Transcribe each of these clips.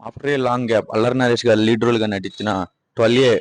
After a long gap Allari Naresh గారు lead role గా నటించిన 12A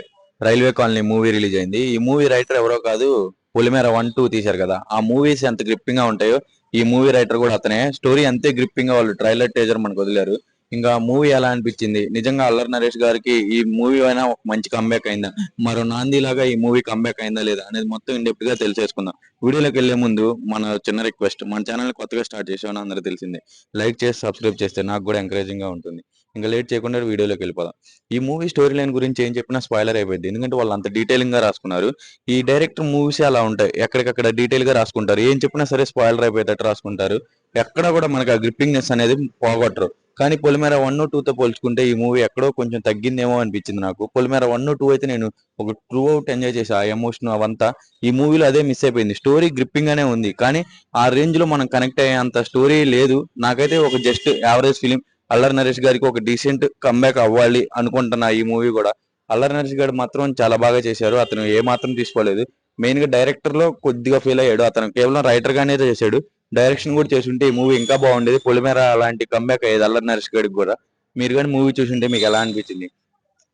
railway colony movie release అయింది. ఈ మూవీ రైటర్ ఎవరో కాదు, పొలిమేర 1, 2 తీశారు కదా. ఆ మూవీస్ ఎంత గ్రిప్పింగ్ గా ఉంటాయో ఈ మూవీ రైటర్ కూడా అతనే. స్టోరీ అంతే గ్రిప్పింగ్ గా వాళ్ళు ట్రైలర్ టేజర్ మనకు వదిలారు. ఇంకా మూవీ ఎలా అనిపించింది, నిజంగా అల్లరి నరేష్ గారికి ఈ మూవీ అయినా ఒక మంచి కంబ్యాక్ అయిందా, మరో నాంది లాగా ఈ మూవీ కంబ్యాక్ అయిందా లేదా అనేది మొత్తం ఇన్ డెప్త్ గా తెలిసేసుకుందాం. వీడియోలోకి వెళ్లే ముందు మన చిన్న రిక్వెస్ట్, మన ఛానల్ కొత్తగా స్టార్ట్ చేసామని అందరూ తెలిసిందే. లైక్ చేసి సబ్స్క్రైబ్ చేస్తే నాకు కూడా ఎంకరేజింగ్ గా ఉంటుంది. ఇంకా లేట్ చేయకుండా వీడియోలోకి వెళ్ళిపోదాం. ఈ మూవీ స్టోరీ లైన్ గురించి ఏం చెప్పినా స్పాయిలర్ అయిపోయింది, ఎందుకంటే వాళ్ళు అంత డీటెయిలింగ్ గా రాసుకున్నారు. ఈ డైరెక్టర్ మూవీస్ అలా ఉంటాయి, ఎక్కడికక్కడ డీటెయిల్ గా రాసుకుంటారు. ఏం చెప్పినా సరే స్పాయిలర్ అయిపోయేటట్టు రాసుకుంటారు. ఎక్కడ కూడా మనకు ఆ గ్రిప్పింగ్నెస్ అనేది పోగొట్టరు. కానీ పొలిమేర 1, 2తో పోల్చుకుంటే ఈ మూవీ ఎక్కడో కొంచెం తగ్గిందేమో అనిపించింది నాకు. పొలిమేర 1, 2 అయితే నేను ఒక ట్రూ అవుట్ ఎంజాయ్ చేసి ఆ ఎమోషన్ అవంతా ఈ మూవీలో అదే మిస్ అయిపోయింది. స్టోరీ గ్రిప్పింగ్ గానే ఉంది, కానీ ఆ రేంజ్ లో మనం కనెక్ట్ అయ్యేంత స్టోరీ లేదు. నాకైతే ఒక just average film. Allari Naresh గారికి ఒక డీసెంట్ కంబ్యాక్ అవ్వాలి అనుకుంటున్నా ఈ మూవీ కూడా. అల్లరి నరేష్ గారు మాత్రం చాలా బాగా చేశారు, అతను ఏ మాత్రం తీసుకోలేదు. మెయిన్ గా డైరెక్టర్ లో కొద్దిగా ఫెయిల్ అయ్యాడు, అతను కేవలం రైటర్ గానే చేశాడు. డైరెక్షన్ కూడా చేస్తుంటే ఈ మూవీ ఇంకా బాగుండేది. పొలిమేర అలాంటి కంబ్యాక్ అయ్యేది అల్లరి నరేష్ గారికి కూడా. మీరు కానీ మూవీ చూసుంటే మీకు ఎలా అనిపించింది?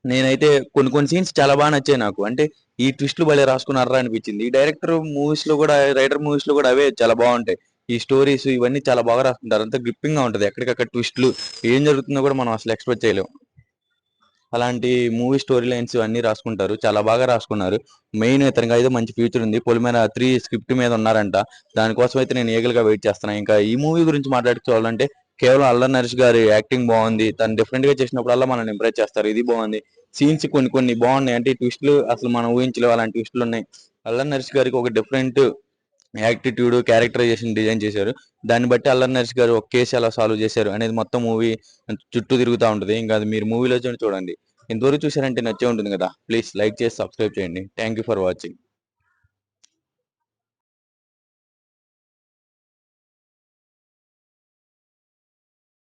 నేనైతే కొన్ని కొన్ని సీన్స్ చాలా బాగా నచ్చాయి నాకు. అంటే ఈ ట్విస్టులు భలే రాసుకున్నారా అనిపించింది. ఈ డైరెక్టర్ మూవీస్ లో కూడా, రైటర్ మూవీస్ లో కూడా అవే చాలా బాగుంటాయి. ఈ స్టోరీస్ ఇవన్నీ చాలా బాగా రాసుకుంటారు, అంతా గ్రిప్పింగ్ గా ఉంటది. ఎక్కడికక్కడ ట్విస్టులు ఏం జరుగుతుందో కూడా మనం అసలు ఎక్స్పెక్ట్ చేయలేం. అలాంటి మూవీ స్టోరీ లైన్స్ అన్ని రాసుకుంటారు, చాలా బాగా రాసుకున్నారు. మెయిన్ ఇతనికి అయితే మంచి ఫ్యూచర్ ఉంది. పొలిమేర 3 స్క్రిప్ట్ మీద ఉన్నారంట. దానికోసం అయితే నేను ఈగల్ గా వెయిట్ చేస్తున్నాను. ఇంకా ఈ మూవీ గురించి మాట్లాడుకోవాలంటే కేవలం అల్లరి నరేష్ గారి యాక్టింగ్ బాగుంది. తను డిఫరెంట్ గా చేసినప్పుడల్లా మనం ఇంప్రెస్ చేస్తారు, ఇది బాగుంది. సీన్స్ కొన్ని కొన్ని బాగున్నాయి, అంటే ట్విస్టులు అసలు మనం ఊహించలేవు అలాంటి ట్విస్టులు ఉన్నాయి. అల్లరి నరేష్ గారికి ఒక డిఫరెంట్ యాక్టిట్యూడ్, క్యారెక్టరైజేషన్ డిజైన్ చేశారు. దాన్ని బట్టి అల్లరి నరేష్ గారు ఒక కేసు ఎలా సాల్వ్ చేశారు అనేది మొత్తం మూవీ చుట్టూ తిరుగుతూ ఉంటుంది. ఇంకా అది మీరు మూవీలో చూడండి. ఇంతవరకు చూసారంటే నచ్చే ఉంటుంది కదా. ప్లీజ్ లైక్ చేసి సబ్స్క్రైబ్ చేయండి. Thank you for watching.